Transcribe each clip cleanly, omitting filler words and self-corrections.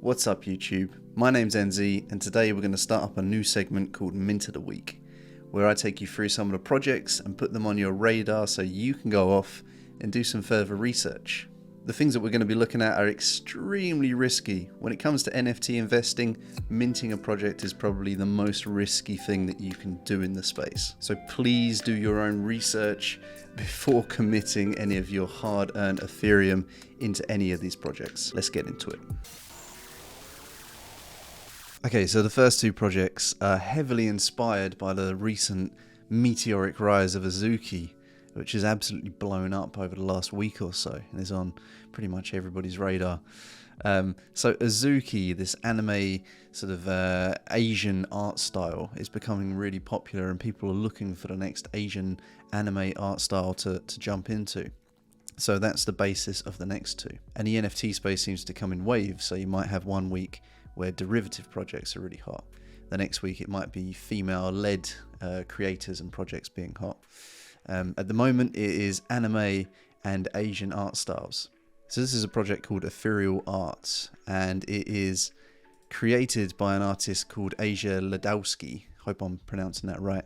What's up YouTube? My name's NZ and today we're going to start up a new segment called Mint of the Week, where I take you through some of the projects and put them on your radar so you can go off and do some further research. The things that we're going to be looking at are extremely risky. When it comes to NFT investing, minting a project is probably the most risky thing that you can do in the space. So please do your own research before committing any of your hard-earned Ethereum into any of these projects. Let's get into it. Okay, so the first two projects are heavily inspired by the recent meteoric rise of Azuki, which has absolutely blown up over the last week or so and is on pretty much everybody's radar. So Azuki, this anime sort of Asian art style, is becoming really popular and people are looking for the next Asian anime art style to jump into. So that's the basis of the next two. And the NFT space seems to come in waves, so you might have 1 week where derivative projects are really hot. The next week it might be female-led creators and projects being hot. At the moment it is anime and Asian art styles. So this is a project called Ethereal Art, and it is created by an artist called Asia Ladowski. Hope I'm pronouncing that right.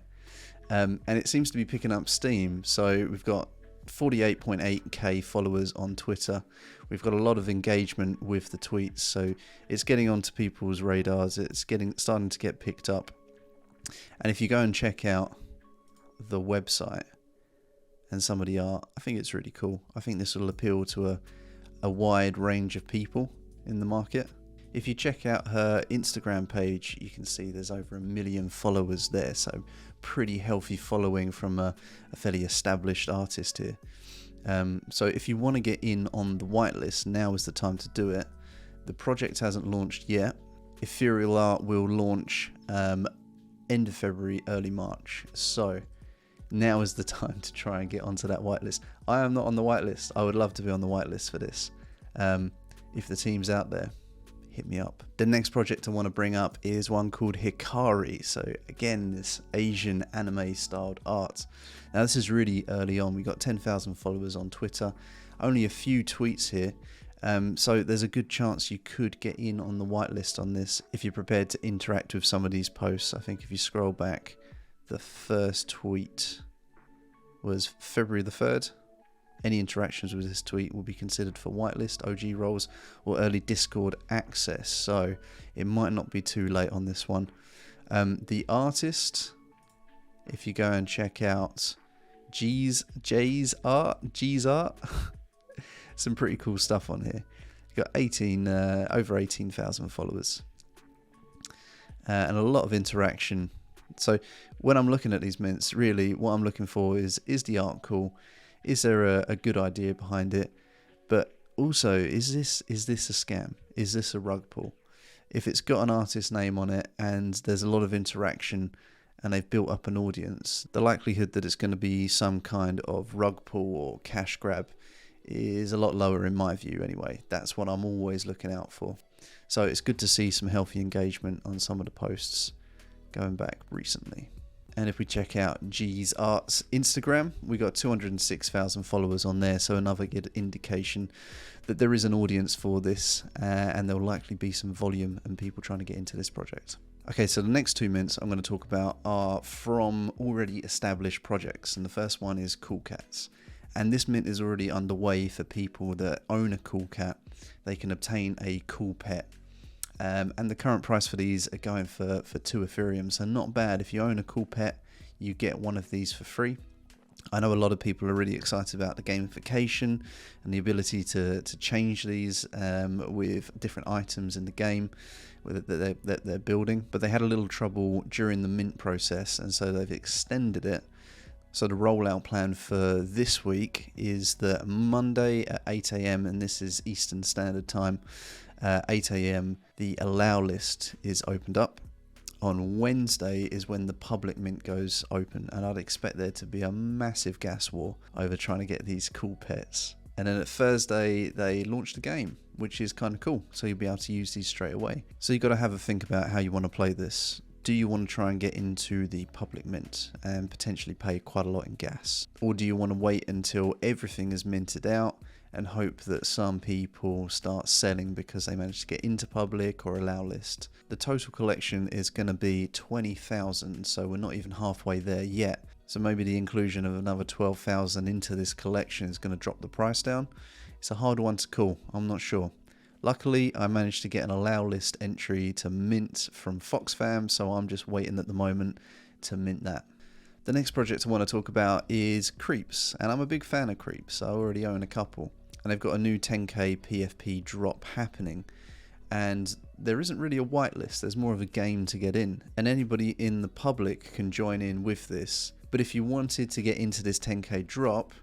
And it seems to be picking up steam. So we've got 48.8k followers on Twitter. We've got a lot of engagement with the tweets, so it's getting onto people's radars. It's starting to get picked up. And if you go and check out the website and some of the art, I think it's really cool. I think this will appeal to a wide range of people in the market. If you check out her Instagram page, you can see there's over 1 million followers there, so pretty healthy following from a fairly established artist here. So if you want to get in on the whitelist, now is the time to do it. The project hasn't launched yet. Ethereal Art will launch end of February, early March. So now is the time to try and get onto that whitelist. I am not on the whitelist. I would love to be on the whitelist for this. If the team's out there, hit me up. The next project I want to bring up is one called Hikari. So again, this Asian anime styled art. Now this is really early on. We got 10,000 followers on Twitter, only a few tweets here. So there's a good chance you could get in on the whitelist on this if you're prepared to interact with some of these posts. I think if you scroll back, the first tweet was February the 3rd. Any interactions with this tweet will be considered for whitelist, OG roles, or early Discord access. So it might not be too late on this one. The artist, if you go and check out G's art, some pretty cool stuff on here. You've got over 18,000 followers and a lot of interaction. So when I'm looking at these mints, really what I'm looking for is the art cool? Is there a good idea behind it? But also, is this a scam? Is this a rug pull? If it's got an artist name on it and there's a lot of interaction and they've built up an audience, the likelihood that it's going to be some kind of rug pull or cash grab is a lot lower in my view anyway. That's what I'm always looking out for. So it's good to see some healthy engagement on some of the posts going back recently. And if we check out G's Art's Instagram, we got 206,000 followers on there. So another good indication that there is an audience for this and there'll likely be some volume and people trying to get into this project. Okay, so the next 2 mints I'm going to talk about are from already established projects. And the first one is Cool Cats. And this mint is already underway for people that own a cool cat. They can obtain a cool pet. And the current price for these are going for 2 Ethereum, so not bad. If you own a cool pet, you get one of these for free. I know a lot of people are really excited about the gamification and the ability to change these with different items in the game that they're building, but they had a little trouble during the mint process, and so they've extended it. So the rollout plan for this week is that Monday at 8 AM, and this is Eastern Standard Time, 8 AM, the allow list is opened up. On Wednesday is when the public mint goes open, and I'd expect there to be a massive gas war over trying to get these cool pets. And then at Thursday, they launched the game, which is kind of cool. So you'll be able to use these straight away. So you've got to have a think about how you want to play this. Do you want to try and get into the public mint and potentially pay quite a lot in gas? Or do you want to wait until everything is minted out and hope that some people start selling because they managed to get into public or allow list. The total collection is going to be 20,000, so we're not even halfway there yet. So maybe the inclusion of another 12,000 into this collection is going to drop the price down. It's a hard one to call, I'm not sure. Luckily, I managed to get an allow list entry to mint from Foxfam, so I'm just waiting at the moment to mint that. The next project I want to talk about is Creeps, and I'm a big fan of Creeps. I already own a couple, and they've got a new 10k PFP drop happening, and there isn't really a whitelist, there's more of a game to get in, and anybody in the public can join in with this. But if you wanted to get into this 10k drop,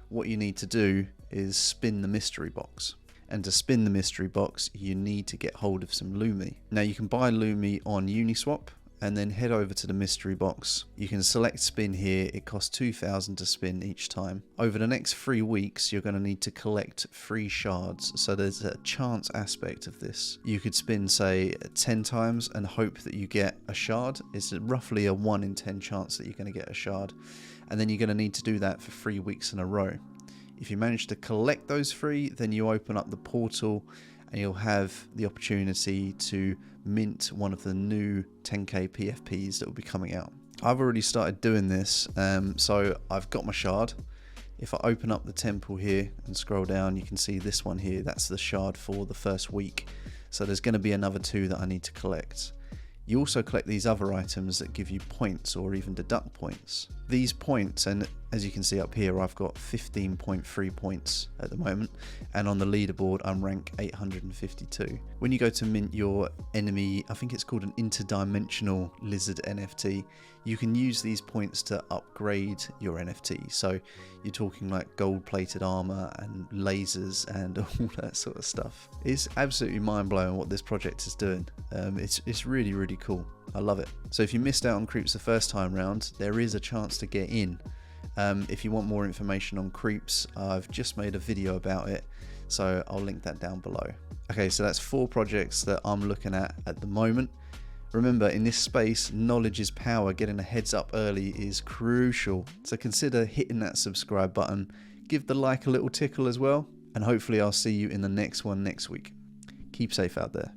what you need to do is spin the mystery box. And to spin the mystery box, you need to get hold of some Lumi. Now you can buy Lumi on Uniswap and then head over to the mystery box. You can select spin here, it costs 2,000 to spin each time. Over the next 3 weeks, you're going to need to collect free shards, so there's a chance aspect of this. You could spin, say, 10 times and hope that you get a shard. It's roughly a 1 in 10 chance that you're going to get a shard, and then you're going to need to do that for 3 weeks in a row. If you manage to collect those free, then you open up the portal and you'll have the opportunity to mint one of the new 10k PFPs that will be coming out. I've already started doing this, so I've got my shard. If I open up the temple here and scroll down, you can see this one here. That's the shard for the first week. So there's going to be another 2 that I need to collect. You also collect these other items that give you points or even deduct points. These points, and as you can see up here, I've got 15.3 points at the moment, and on the leaderboard I'm rank 852. When you go to mint your enemy, I think it's called an interdimensional lizard NFT, you can use these points to upgrade your NFT. So you're talking like gold plated armor and lasers and all that sort of stuff. It's absolutely mind blowing what this project is doing. It's really, really cool. I love it. So if you missed out on Creeps the first time round, there is a chance to get in. If you want more information on Creeps, I've just made a video about it, so I'll link that down below. Okay, so that's 4 projects that I'm looking at the moment. Remember, in this space, knowledge is power. Getting a heads up early is crucial. So consider hitting that subscribe button. Give the like a little tickle as well. And hopefully I'll see you in the next one next week. Keep safe out there.